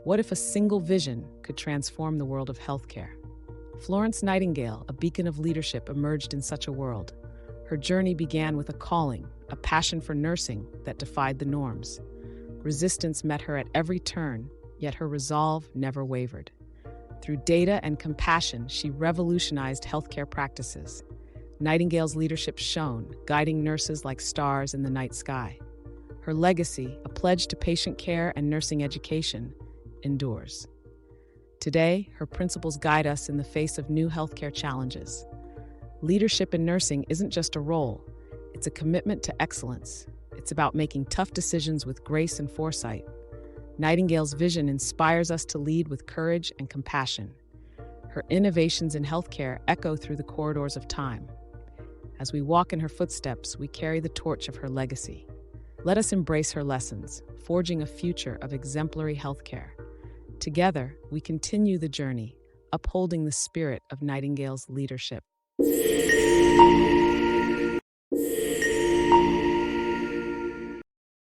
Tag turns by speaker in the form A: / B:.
A: What if a single vision could transform the world of healthcare? Florence Nightingale, a beacon of leadership, emerged in such a world. Her journey began with a calling, a passion for nursing that defied the norms. Resistance met her at every turn, yet her resolve never wavered. Through data and compassion, she revolutionized healthcare practices. Nightingale's leadership shone, guiding nurses like stars in the night sky. Her legacy, a pledge to patient care and nursing education, endures. Today, her principles guide us in the face of new healthcare challenges. Leadership in nursing isn't just a role, it's a commitment to excellence. It's about making tough decisions with grace and foresight. Nightingale's vision inspires us to lead with courage and compassion. Her innovations in healthcare echo through the corridors of time. As we walk in her footsteps, we carry the torch of her legacy. Let us embrace her lessons, forging a future of exemplary healthcare. Together, we continue the journey, upholding the spirit of Nightingale's leadership.